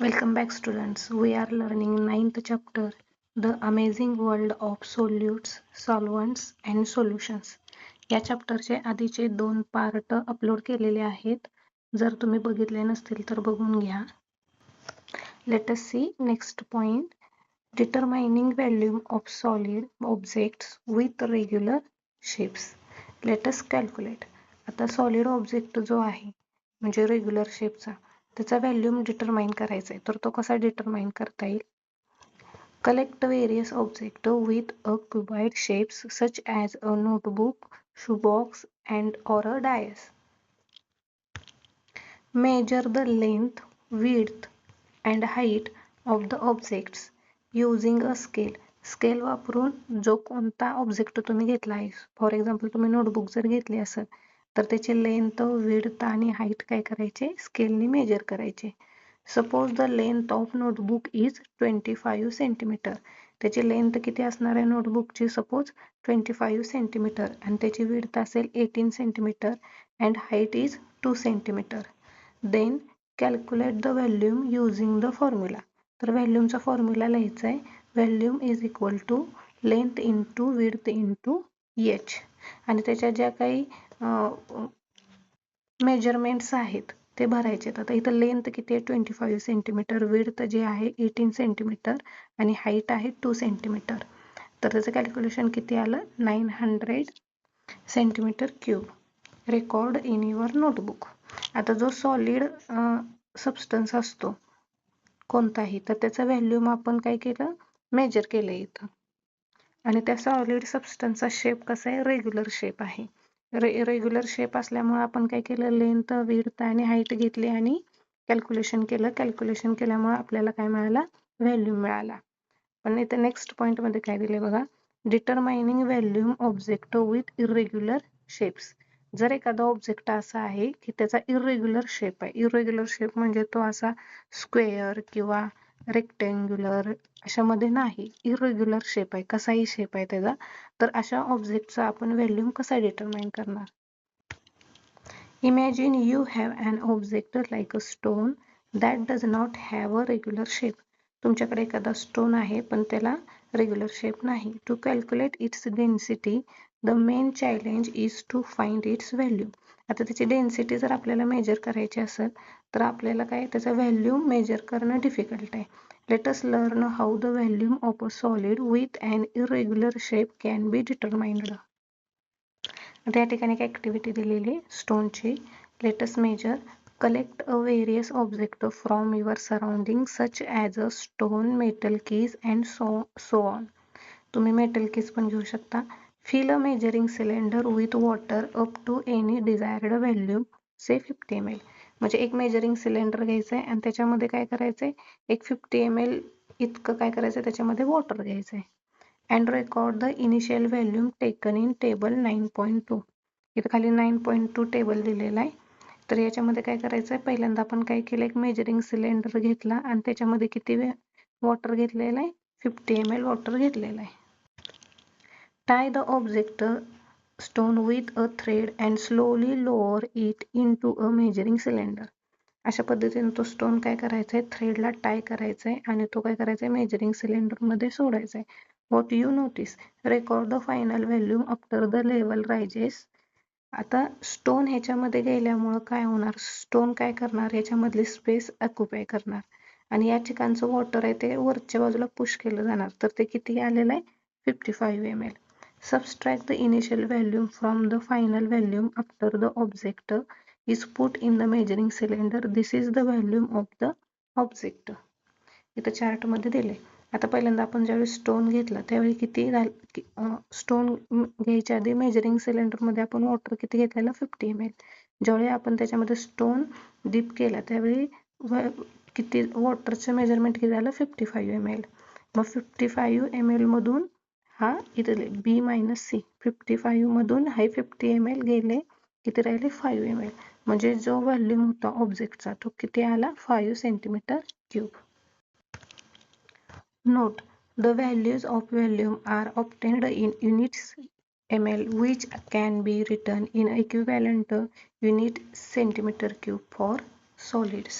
Welcome back students. We are learning ninth chapter, The Amazing World of Solutes, Solvents and Solutions. या चॅप्टरचे आधीचे 2 part upload केलेले आहेत. जर तुम्ही बघितले नसतील तर बघून घ्या. Let us see next point. Determining volume of solid objects with regular shapes. Let us calculate. आता सॉलिड ऑब्जेक्ट जो आहे म्हणजे रेग्युलर शेपचा त्याचा व्हॅल्यूम डिटरमाइन करायचा आहे. तर तो कसा डिटरमाइन करता येईल? Collect various object with a cuboid shapes such as a notebook, shoebox and or a dais. Measure the length, width and height of the objects using a scale. Scale वापरून जो कोणता ऑब्जेक्ट तुम्ही घेतला आहे, for example तुम्ही notebook जर घेतली असेल तर त्याची लेंथ, विड्थ आणि हाईट काय करायचे? स्केलने मेजर करायचे. Suppose the length of notebook is 25 centimetre. त्याची लेंथ किती असणार आहे नोटबुकची? सपोज 25 सेंटीमीटर आणि त्याची विड्थ असेल 18 centimetre and height is 2 centimetre. Then calculate the volume using the formula. तर व्हॅल्यूमचा फॉर्म्युला लिहायचा आहे. Volume is equal to length into width into h. आणि त्याच्या ज्या काही मेजरमेंट्स आहेत ते भरायचे. आता इथं लेंथ किती आहे? 25 सेंटीमीटर, विड्थ जे आहे 18 सेंटीमीटर आणि हाईट आहे 2 सेंटीमीटर. तर त्याचं कॅल्क्युलेशन किती आलं? 900 centimetre cube. Record in your notebook. आता जो सॉलिड सबस्टन्स असतो कोणताही, तर त्याचं व्हॅल्यूम आपण काय केलं? मेजर केलं इथं. आणि त्या सॉलिड सबस्टन्सचा शेप कसा आहे? रेग्युलर शेप आहे. रेग्युलर शेप असल्यामुळे आपण काय केलं? लेंथ, विड्थ आणि हाईट घेतली आणि कॅल्क्युलेशन केलं. कॅल्क्युलेशन केल्यामुळे आपल्याला काय मिळाला? व्हॅल्यूम मिळाला. पण इथे नेक्स्ट पॉइंट मध्ये काय दिले बघा? Determining volume object with irregular shapes. जर एखादा ऑब्जेक्ट असा आहे की त्याचा इरेग्युलर शेप आहे. इरेग्युलर शेप म्हणजे तो असा स्क्वेअर किंवा रेक्टेंग्युलर अशामध्ये नाही, इरेग्युलर शेप आहे, कसाही शेप आहे त्याचा. तर अशा ऑब्जेक्टचा आपण व्हॅल्यूम कसा डिटरमाइन करणार? Imagine you have an object like a stone that does not have a regular shape. तुमच्याकडे एखादा स्टोन आहे पण त्याला रेग्युलर शेप नाही. To calculate its density the main challenge is to find its value. आता त्याची density जर आपल्याला मेजर करायची असेल तर आपल्याला काय त्याचा व्हॅल्यूम मेजर करणं डिफिकल्ट आहे. Let us learn how the volume of a solid with an irregular shape can be determined. आता या ठिकाणी एक ऍक्टिव्हिटी दिलेली स्टोनची. Let us measure. Collect a various object from your surroundings such as a stone, metal keys and so on. तुम्ही metal keys पण घेऊ शकता. Fill a measuring cylinder with water up to any desired volume, say 50 ml. म्हणजे एक measuring cylinder घ्यायचं आहे आणि त्याच्यामध्ये काय करायचंय? एक 50 ml इतकं काय करायचं? त्याच्यामध्ये वॉटर घ्यायचंय. And record the initial volume taken in table 9.2. इथं खाली 9.2 टेबल दिलेला आहे. तर याच्यामध्ये काय करायचंय? पहिल्यांदा आपण काय केलं? एक मेजरिंग सिलेंडर घेतला आणि त्याच्यामध्ये किती वॉटर घेतलेलं आहे? 50 ml वॉटर घेतलेलं आहे. Tie the object stone with a thread and slowly lower it into a measuring cylinder. अशा पद्धतीने तो स्टोन काय करायचा आहे? थ्रेडला टाय करायचा आहे आणि तो काय करायचा आहे? मेजरिंग सिलेंडरमध्ये सोडायचा आहे. What you notice? Record the final volume after the level rises. आता स्टोन ह्याच्यामध्ये गेल्यामुळं काय होणार? स्टोन काय करणार? ह्याच्यामधली स्पेस ऑक्युपाय करणार आणि या ठिकाणचं वॉटर आहे ते वरच्या बाजूला पुश केलं जाणार. तर ते किती आलेलं आहे? 55 ml. Subtract the initial volume from the final volume after the object is put in the measuring cylinder. This is the volume of the object. इथं चार्ट मध्ये दिले. आता पहिल्यांदा आपण ज्यावेळी स्टोन घेतला त्यावेळी किती स्टोन घ्यायच्या आधी मेजरिंग सिलेंडर मध्ये आपण वॉटर किती घेतलेला? 50 ml. ज्यावेळी आपण त्याच्यामध्ये स्टोन डीप केला त्यावेळी किती वॉटरचं मेजरमेंट किती झालं? 55 ml. मग 55 ml मधून हा इथे बी मायनस सी 55 मधून हे 50 ml गेले, किती राहिले? 5 ml. म्हणजे जो व्हॉल्यूम होता ऑब्जेक्टचा तो किती आला? 5 centimetre cube. Note the values of volume are obtained in units ml which can be written in equivalent unit centimeter cube for solids.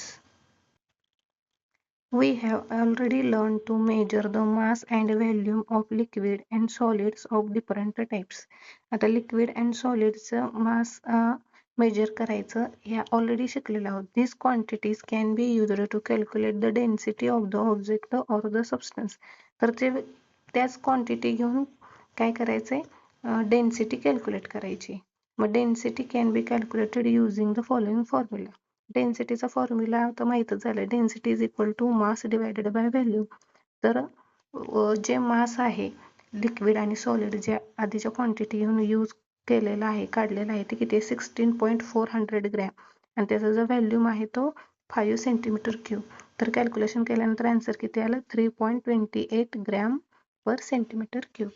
We have already learned to measure the mass and volume of liquid and solids of different types. आता liquid and सॉलिडचं mass major करायचं हे already शिकलेलो आहोत. These quantities can be used to calculate the density of the object or the substance. तर ते त्याच quantity घेऊन काय करायचंय, डेन्सिटी कॅल्क्युलेट करायची. मग density can be calculated using the following formula. डेन्सिटीचा फॉर्म्युला आता माहीतच झालं, density is equal to mass divided by value. तर जे मास आहे लिक्विड आणि सॉलिड जे आधीच्या क्वांटिटी घेऊन यूज केलेलं आहे, काढलेलं आहे, ते किती आहे 16.400 ग्रॅम आणि त्याचा जो व्हॅल्यूम आहे तो 5 सेंटीमीटर क्यूब. तर कॅल्क्युलेशन केल्यानंतर आन्सर किती आलं 3.28 gram per centimetre cube.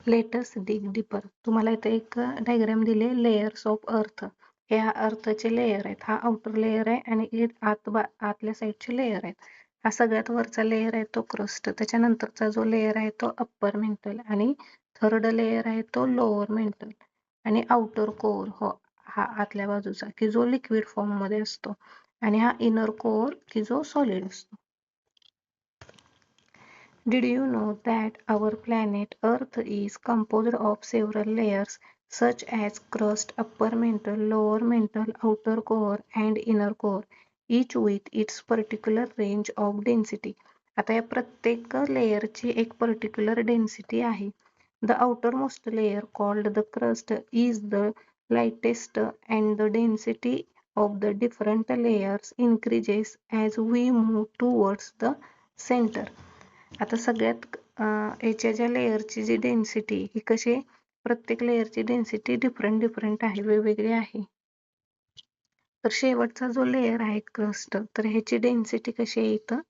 Let's dig deeper. तुम्हाला इथे एक डायग्राम दिले लेयर्स ऑफ अर्थ. हे अर्थचे लेयर आहेत, हा आउटर लेयर आहे आणि आतल्या साईडचे लेयर आहेत. हा सगळ्यात वरचा लेयर आहे तो क्रस्ट, त्याच्यानंतरचा जो लेयर आहे तो अप्पर मेंटल आणि थर्ड लेयर आहे तो लोअर मेंटल आणि आउटर कोअर हो हा आतल्या बाजूचा की जो लिक्विड फॉर्म मध्ये असतो आणि हा इनर कोअर की जो सॉलिड असतो. Did you know that our planet Earth is composed of several layers such as crust, upper mantle, lower mantle, outer core and inner core, each with its particular range of density. आता या प्रत्येक लेयरची एक particular density आहे. The outermost layer called the crust is the lightest and the density of the different layers increases as we move towards the center. आता सगळ्यात याच्या ज्या लेयरची जी density ही कशी प्रत्येक लेयरची डेन्सिटी डिफरंट आहे, वेगवेगळी आहे. तर शेवटचा जो लेयर आहे क्रस्ट, तर ह्याची डेन्सिटी कशी आहे इथं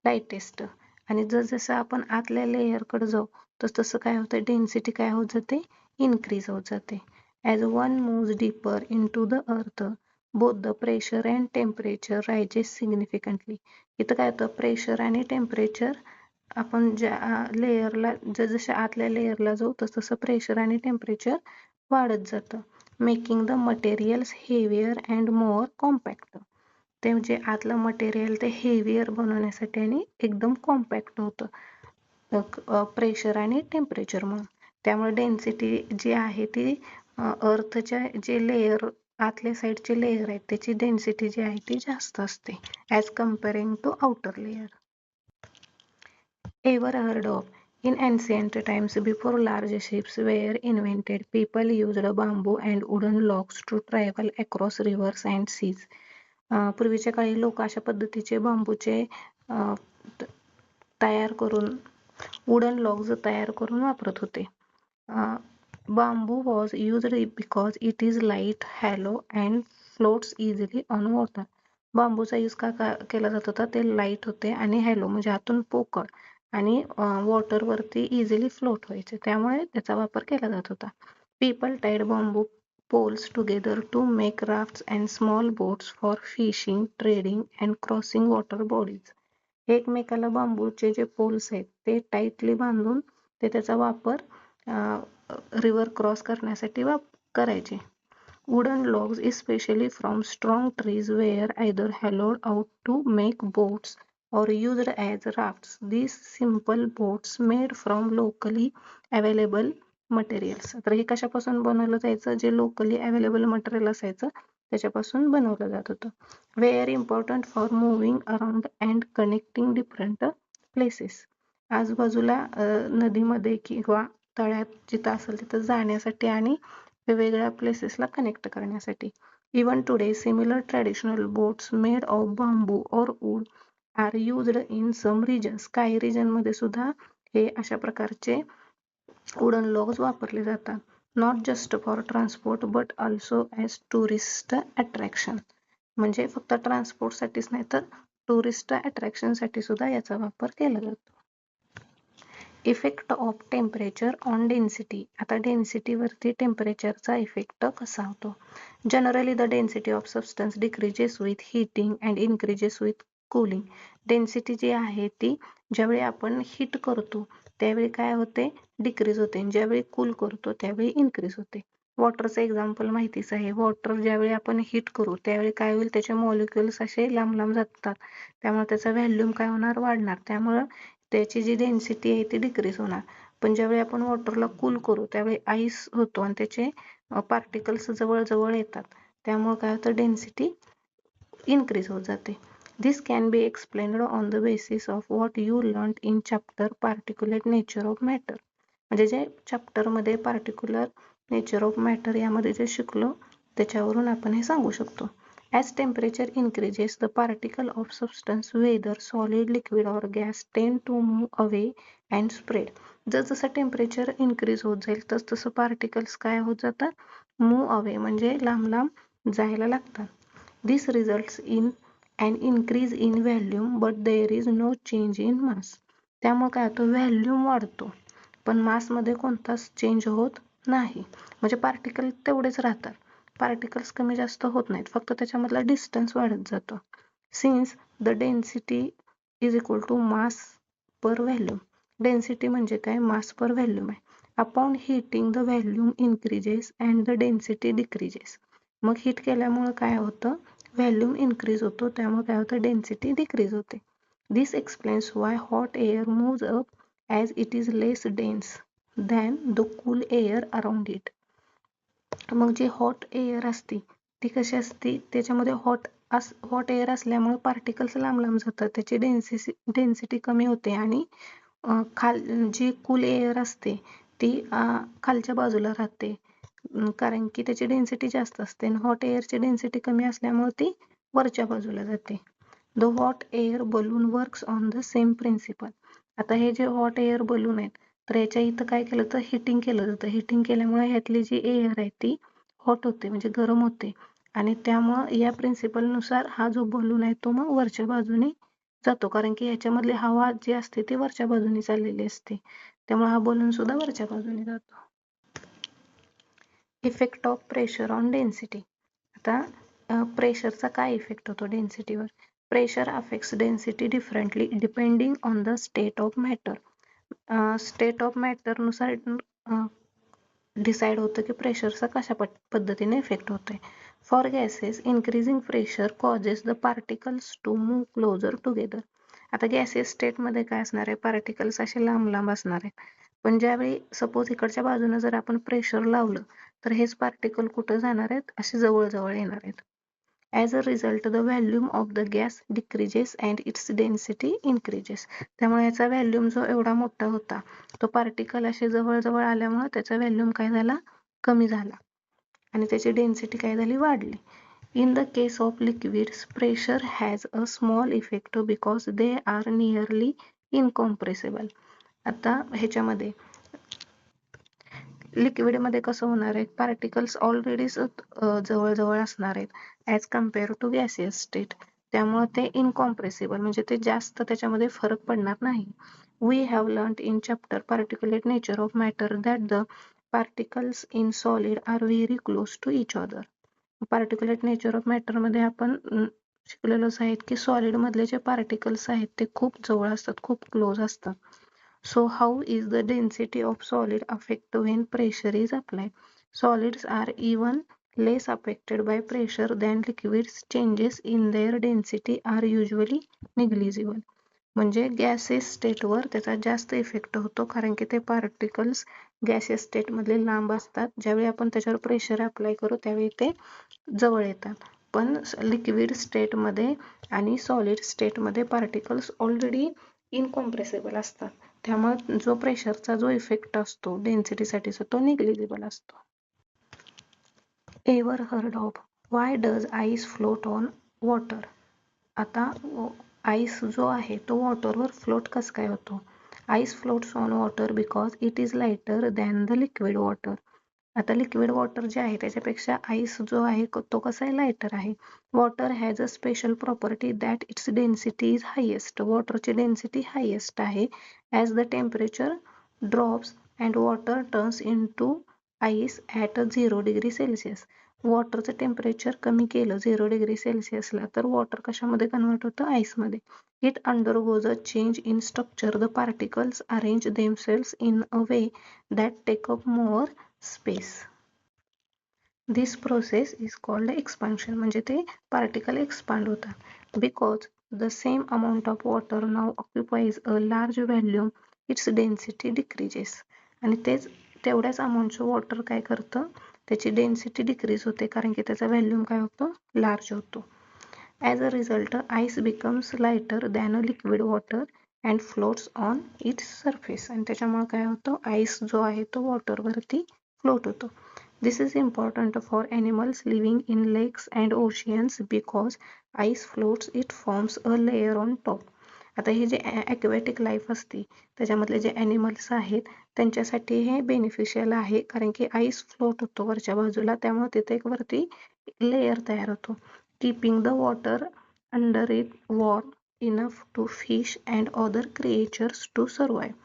लाईटेस्ट आणि जसं आपण आतल्या लेयरकडे जाऊ तसं काय होतं डेन्सिटी काय होत जाते इनक्रीज होत जाते. As one moves deeper into the earth both the pressure and temperature rises significantly. इथं काय होतं प्रेशर आणि टेम्परेचर आपण ज्या लेयरला जसं आतल्या लेयरला जाऊ तसं प्रेशर आणि टेम्परेचर वाढत जातं. Making the materials heavier and more compact. ते म्हणजे आतलं मटेरियल ते हेवियर बनवण्यासाठी आणि एकदम कॉम्पॅक्ट होतं प्रेशर आणि टेम्परेचरमुळे. त्यामुळे डेन्सिटी जी आहे ती अर्थच्या जे लेयर आतल्या साईडचे लेयर आहेत त्याची डेन्सिटी जी आहे ती जास्त असते as comparing to outer layer. Ever heard of? In ancient times, before large ships were invented, people used bamboo and wooden logs to travel across rivers and seas. पूर्वीच्या काळी लोक अशा पद्धतीचे बांबूचे तयार करून वुडन लॉग्स तयार करून वापरत होते. Bamboo was used because it is light, hollow and floats easily on water. बांबूचा यूज का केला जात होता, ते लाईट होते आणि हॅलो म्हणजे आतून पोकळ आणि वॉटरवरती इझिली फ्लोट व्हायचे, त्यामुळे त्याचा वापर केला जात होता. People tied bamboo poles together to make rafts and small boats for fishing, trading and crossing water bodies. एकमेकाला बांबूचे जे पोल्स आहेत ते टाईटली बांधून ते त्याचा वापर रिव्हर क्रॉस करण्यासाठी करायचे. Wooden logs, especially from strong trees, were either hollowed out to make boats or used as rafts. These simple boats made from locally available materials. तर हे कशापासून बनवलं जायचं, जे लोकली अवेलेबल मटेरियल असायचं त्याच्यापासून बनवलं जात होतं. Very important for moving around and connecting different places. आजूबाजूला नदीमध्ये किंवा तळ्यात जिथं असेल तिथं जाण्यासाठी आणि वेगवेगळ्या प्लेसेसला कनेक्ट करण्यासाठी. Even today similar traditional boats made of bamboo और wood are used in some regions. काही रिजनमध्ये सुद्धा हे अशा प्रकारचे वुडन लॉग्स वापरले जातात. Not just for transport but also as tourist attraction. म्हणजे फक्त ट्रान्सपोर्टसाठीच नाही तर टुरिस्ट अट्रॅक्शनसाठी सुद्धा याचा वापर केला जातो. Effect of temperature on density. आता डेन्सिटीवरती टेम्परेचरचा इफेक्ट कसा होतो. Generally the density of substance decreases with heating and increases with cooling. Density जी आहे ती ज्यावेळी आपण हीट करतो त्यावेळी काय होते डिक्रीज होते, ज्यावेळी कूल करतो त्यावेळी इन्क्रीज होते. वॉटरचं एक्झाम्पल माहितीच आहे. वॉटर ज्यावेळी आपण हीट करू त्यावेळी काय होईल, त्याचे मॉलिक्युल्स असे लांब लांब जातात, त्यामुळे त्याचा व्हॅल्यूम काय होणार, वाढणार. त्यामुळं त्याची जी डेन्सिटी आहे ती डिक्रीज होणार. पण ज्यावेळी आपण वॉटरला कूल करू त्यावेळी आईस होतो आणि त्याचे पार्टिकल्स जवळ येतात, त्यामुळे काय होतं, डेन्सिटी इनक्रीज होत जाते. This can be explained on the basis of what you learn in chapter particulate nature of matter. म्हणजे जे चॅप्टरमध्ये पार्टिक्युलर नेचर ऑफ मॅटर यामध्ये जे शिकलो त्याच्यावरून आपण हे सांगू शकतो. As temperature increases the particle of substance whether solid liquid or gas tend to move away and spread. जसं टेम्परेचर इन्क्रीज होत जाईल तसं पार्टिकल्स काय होत जातात, मूव्ह अवे म्हणजे लांब लांब जायला लागतात. This results in and increase in volume but there is no change in mass. त्यामुळे काय होतं, व्हॅल्यूम वाढतो पण मासमध्ये कोणताच चेंज होत नाही. म्हणजे पार्टिकल तेवढेच राहतात, पार्टिकल्स कमी जास्त होत नाहीत, फक्त त्याच्यामधला डिस्टन्स वाढत जातो. Since the density is equal to mass per volume. Density म्हणजे काय, मास पर व्हॅल्यूम आहे. Upon heating the volume increases and the density decreases. मग हीट केल्यामुळे काय होतं, व्हॅल्यूम इन्क्रीज होतो, त्यामुळे काय होतं, डेन्सिटी डिक्रीज होते. This explains why hot air moves up as it is less dense than the cool air around it. मग जी हॉट एअर असते ती कशी असते, त्याच्यामध्ये हॉट एअर असल्यामुळे पार्टिकल्स लांब लांब जातात, त्याची डेन्सिटी कमी होते आणि जी कूल एअर असते ती खालच्या बाजूला राहते, कारण की त्याची डेन्सिटी जास्त असते आणि हॉट एअरची डेन्सिटी कमी असल्यामुळे ती वरच्या बाजूला जाते. The hot air balloon works on the same principle. आता हे जे हॉट एअर बलून आहेत तर याच्या इथं काय केलं तर हिटिंग केलं जातं. हिटिंग केल्यामुळे ह्यातली जी एअर आहे ती हॉट होते म्हणजे गरम होते आणि त्यामुळं या प्रिन्सिपलनुसार हा जो बलून आहे तो मग वरच्या बाजूने जातो, कारण की ह्याच्यामधली हवा जी असते ती वरच्या बाजूने चाललेली असते, त्यामुळे हा बलून सुद्धा वरच्या बाजूने जातो. Effect of pressure on density. आता प्रेशरचा काय इफेक्ट होतो डेन्सिटीवर. Pressure affects density differently depending on the state of matter. State of मॅटरनुसार डिसाईड होतं की प्रेशरचा कशा पद्धतीने इफेक्ट होतोय. For gases increasing pressure causes the particles to move closer together. आता गॅसेस स्टेटमध्ये काय असणार आहे, पार्टिकल्स असे लांब लांब असणार आहेत, पण ज्यावेळी सपोज इकडच्या बाजूने जर आपण प्रेशर लावलं तर हेच पार्टिकल कुठं जाणार आहेत, असे जवळ येणार आहेत. As a result, the volume of the gas decreases and its density increases. त्यामुळे याचा व्हॅल्यूम जो एवढा मोठा होता तो पार्टिकल असे जवळ आल्यामुळे त्याचा व्हॅल्यूम काय झाला, कमी झाला आणि त्याची डेन्सिटी काय झाली, वाढली. In the case of liquids, pressure has a small effect because they are nearly incompressible. आता ह्याच्यामध्ये लिक्विडमध्ये कसं होणार आहे, पार्टिकल्स ऑलरेडी जवळ असणार आहेत as compare to gaseous state, त्यामुळे ते इनकॉम्प्रेसिबल म्हणजे ते जास्त त्याच्यामध्ये फरक पडणार नाही. We have learned in chapter particulate nature of matter that the particles in solid are very close to each other. Particulate nature of मॅटरमध्ये आपण शिकलेलोच आहेत की सॉलिड मधले जे पार्टिकल्स आहेत ते खूप जवळ असतात, खूप क्लोज असतात. So how is the density of solid affected when pressure is applied? Solids are even less affected by pressure than liquids. Changes in their density are usually negligible. म्हणजे गॅसेस स्टेटवर त्याचा जास्त इफेक्ट होतो, कारण की ते particles gases स्टेटमधले लांब असतात, ज्यावेळी आपण त्याच्यावर प्रेशर अप्लाय करू त्यावेळी ते जवळ येतात. पण लिक्विड स्टेटमध्ये आणि सॉलिड स्टेटमध्ये पार्टिकल्स ऑलरेडी इनकॉम्प्रेसिबल असतात, त्यामुळे जो प्रेशरचा जो इफेक्ट असतो डेन्सिटीसाठीचा तो निग्लिजिबल असतो. Ever heard of Y does ice float on water. आता आईस जो आहे तो वॉटरवर फ्लोट कसं काय होतो. Ice floats on water because it is lighter than the liquid water. आता लिक्विड वॉटर जे आहे त्याच्यापेक्षा आईस जो आहे तो कसा आहे, लायटर आहे. Water has a special property that its density is highest. वॉटरची डेन्सिटी हायेस्ट आहे. As the temperature drops and water turns in to ice at 0 degree Celsius. वॉटरचं टेम्परेचर कमी केलं 0 डिग्री सेल्सिअसला तर वॉटर कशामध्ये कन्वर्ट होतं, आईसमध्ये. It undergoes a change in structure. The particles arrange themselves in a way that take up more space. This process is called expansion, म्हणजे ते particle expand होतात. Because the same amount of water now occupies a large volume its density decreases. आणि तेच तेवढ्याच अमाऊंटचं water काय करतं, त्याची density decrease होते, कारण की त्याचा व्हॅल्यूम काय होतो, लार्ज होतो. As a result ice becomes lighter than a liquid water and floats on its surface. आणि त्याच्यामुळे काय होतं, आईस जो आहे तो वॉटरवरती फ्लोट होतो. This is important for animals living in lakes and oceans because ice floats it forms a layer on top. आता हे जे ॲक्वॅटिक लाईफ असते त्याच्यामधले जे ॲनिमल्स आहेत त्यांच्यासाठी हे बेनिफिशियल आहे, कारण की आईस फ्लोट होतो वरच्या बाजूला, त्यामुळे तिथे एक वरती लेयर तयार होतो. Keeping the water under it warm enough to fish and other creatures to survive.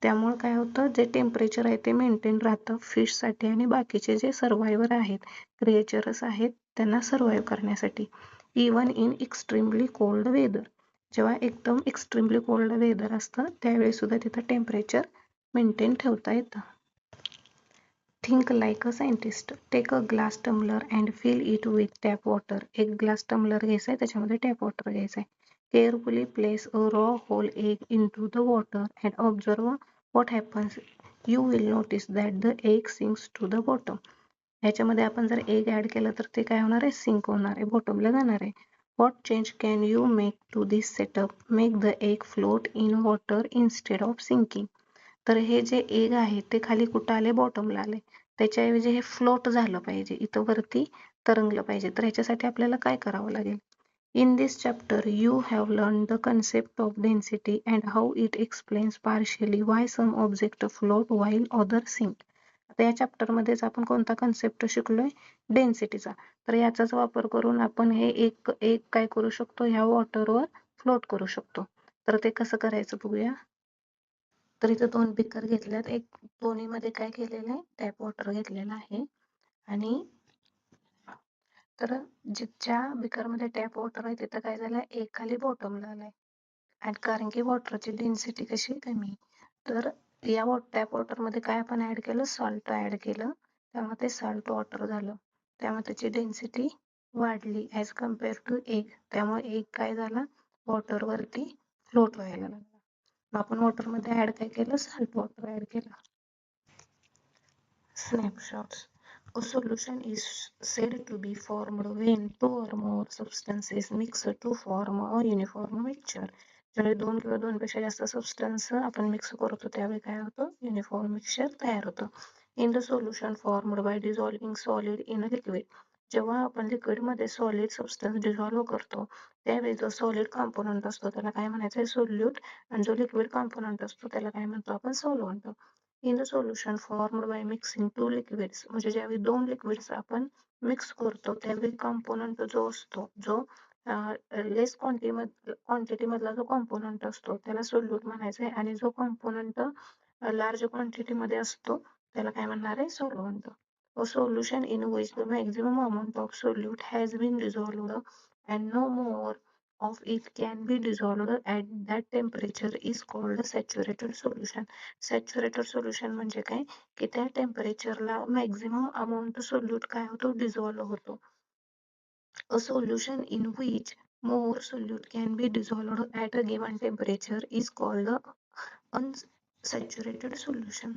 त्यामुळे काय होतं, जे टेम्परेचर आहे ते मेंटेन राहतं फिशसाठी आणि बाकीचे जे सर्वायव्हर आहेत, क्रिएचर्स आहेत, त्यांना सर्वाईव्ह करण्यासाठी. Even in extremely cold weather, जेव्हा एकदम एक्स्ट्रीमली कोल्ड वेदर असतं त्यावेळी सुद्धा तिथं टेम्परेचर मेंटेन ठेवता येतं. Think like a scientist. Take a glass tumbler and fill it with tap water. एक ग्लास टम्बलर घ्यायचा आहे, त्याच्यामध्ये टॅप वॉटर घ्यायचं आहे. Carefully place a raw whole egg into the water and observe what happens. You will notice that the egg sinks to the bottom. ह्याच्यामध्ये आपण जर egg add केलं तर ते काय होणार आहे, सिंक होणार आहे, बॉटमला जाणार आहे. What change can you make to this setup? Make the egg float in water instead of sinking. तर हे जे एग आहे ते खाली कुठं आले, बॉटमला आले. त्याच्याऐवजी हे फ्लोट झालं पाहिजे, इथं वरती तरंगलं पाहिजे. तर ह्याच्यासाठी आपल्याला काय करावं लागेल. In this chapter you have learn the concept of density and how it explains partially why some object float while other sink. आता या चॅप्टरमध्येच आपण कोणता कन्सेप्ट शिकलोय, डेन्सिटीचा. तर याचाच वापर करून आपण हे एक एक काय करू शकतो, ह्या वॉटरवर फ्लोट करू शकतो. तर ते कसं करायचं बघूया. तर इथं 2 बिकर घेतल्यात. एक दोन्हीमध्ये काय केलेलं आहे, टॅप वॉटर घेतलेलं आहे. आणि तर ज्या बिकरमध्ये टॅप वॉटर आहे तिथं काय झालंय, एक खाली बॉटमला आलाय. आणि कारण की वॉटरची डेन्सिटी कशी कमी, तर या टॅप वॉटरमध्ये काय आपण ऍड केलं, सॉल्ट ऍड केलं, त्यामुळे ते सॉल्ट वॉटर झालं. त्यामुळे त्याची डेन्सिटी वाढली ॲज कम्पेअर टू एग. त्यामुळे एग काय झाला, वॉटरवरती फ्लोट व्हायला लागला. मग आपण वॉटरमध्ये ऍड काय केलं, सॉल्ट वॉटर ऍड केलं. Snapshots. A solution is said to be formed when two or more substances mix to form a uniform mixture. ज्यावेळी 2 किंवा 2 पेक्षा जास्त सबस्टन्स आपण मिक्स करतो त्यावेळी काय होतं, युनिफॉर्म मिक्सचर तयार होतं. In the solution formed by dissolving solid in a liquid. जेव्हा आपण लिक्विडमध्ये सॉलिड सबस्टन्स डिझॉल्व्ह करतो त्यावेळी जो सॉलिड कॉम्पोनंट असतो त्याला काय म्हणायचं आहे, सोल्यूट. आणि जो लिक्विड कॉम्पोनंट असतो त्याला काय म्हणतो आपण, solvent. In the solution formed by mixing two liquids, म्हणजे ज्यावेळी 2 लिक्विड्स आपण मिक्स करतो त्यावेळी कॉम्पोनंट जो असतो, जो लेस क्वांटिटी मधला जो कॉम्पोनंट असतो त्याला सोल्यूट म्हणायचं आहे. आणि जो कॉम्पोनंट लार्ज क्वांटिटी मध्ये असतो त्याला काय म्हणणार आहे, solvent. A solution in which the maximum amount of solute has been dissolved and no more of it can be dissolved at that temperature is called saturated solution. Saturated solution म्हणजे काय, की त्या टेम्परेचरला मॅक्झिमम अमाऊंट सोल्यूट काय होतो, dissolve होतो. A solution in which more solute can be dissolved at a given temperature is called a unsaturated solution.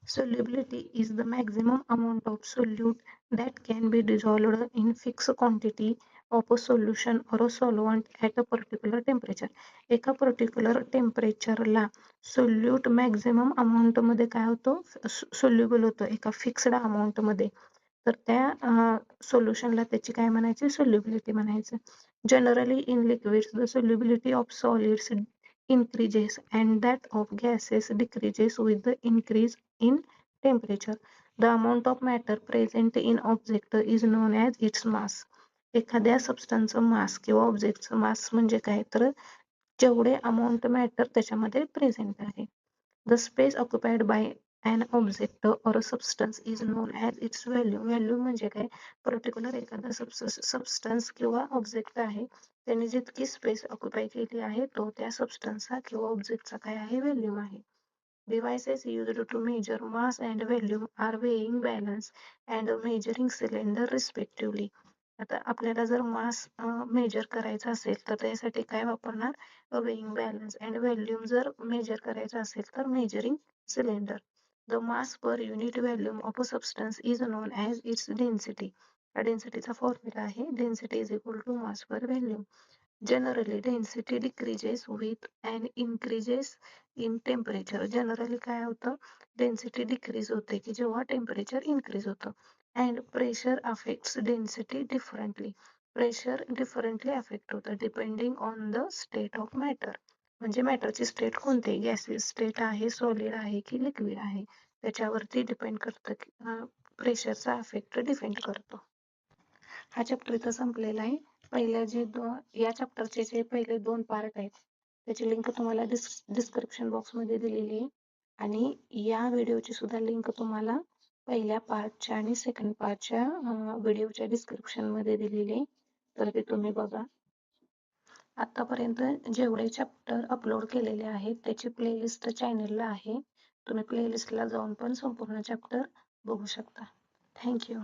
Solubility is the maximum amount of solute that can be dissolved in fixed quantity of a solution or a solvent at a particular temperature. एका particular टेम्परेचरला solute maximum amount मध्ये काय होतो, soluble होतं एका fixed amount मध्ये. तर त्या सोल्युशनला त्याची काय म्हणायची, सोल्युबिलिटी म्हणायचं. Generally in liquids the solubility of solids increases and that of gases decreases with the increase in temperature. The amount of matter present in object is known as its mass. एखाद्या सबस्टन्सचं मास किंवा ऑब्जेक्टचं मास म्हणजे काय, तर जेवढे amount matter त्याच्यामध्ये present आहे. The space occupied by an object or a substance is known as its value. Value म्हणजे काय, पर्टिक्युलर एखादा सबस्टन्स किंवा ऑब्जेक्ट आहे त्याने जितकी स्पेस ऑक्युपाय केली आहे तो त्या सबस्टन्सचा किंवा ऑब्जेक्टचा काय आहे, व्हॅल्यू आहे. Devices used to measure mass and volume are weighing balance and measuring cylinder respectively. आता आपल्याला जर मास मेजर करायचा असेल तर त्यासाठी काय वापरणार वेइंग बॅलन्स अँड व्हॉल्यूम जर मेजर करायचं असेल तर measuring cylinder. The mass per unit volume of a substance is known as its density. हा डेन्सिटीचा फॉर्म्युला आहे. Density is equal to mass per volume. Generally, density decreases with and increases in temperature. Generally काय होतं density decrease होते की जेव्हा temperature increase होतं. And pressure affects density differently. Pressure differently affect होतं depending on the state of matter. म्हणजे मॅटरची state कोणती, गॅसियस स्टेट आहे, सॉलिड आहे की लिक्विड आहे, त्याच्यावरती डिपेंड करतं की प्रेशरचा अफेक्ट डिपेंड करतो. हा चॅप्टर इथं संपलेला आहे. पहिल्या या चॅप्टरचे जे पहिले 2 पार्ट आहेत त्याची लिंक तुम्हाला डिस्क्रिप्शन बॉक्समध्ये दिलेली आहे आणि या व्हिडिओची सुद्धा लिंक तुम्हाला पहिल्या पार्टच्या आणि सेकंड पार्टच्या व्हिडिओच्या डिस्क्रिप्शनमध्ये दिलेली आहे, तर ते तुम्ही बघा. आतापर्यंत जेवढे चॅप्टर अपलोड केलेले आहेत त्याची प्लेलिस्ट चॅनलला आहे. तुम्ही प्लेलिस्टला जाऊन पण संपूर्ण चॅप्टर बघू शकता. थँक्यू.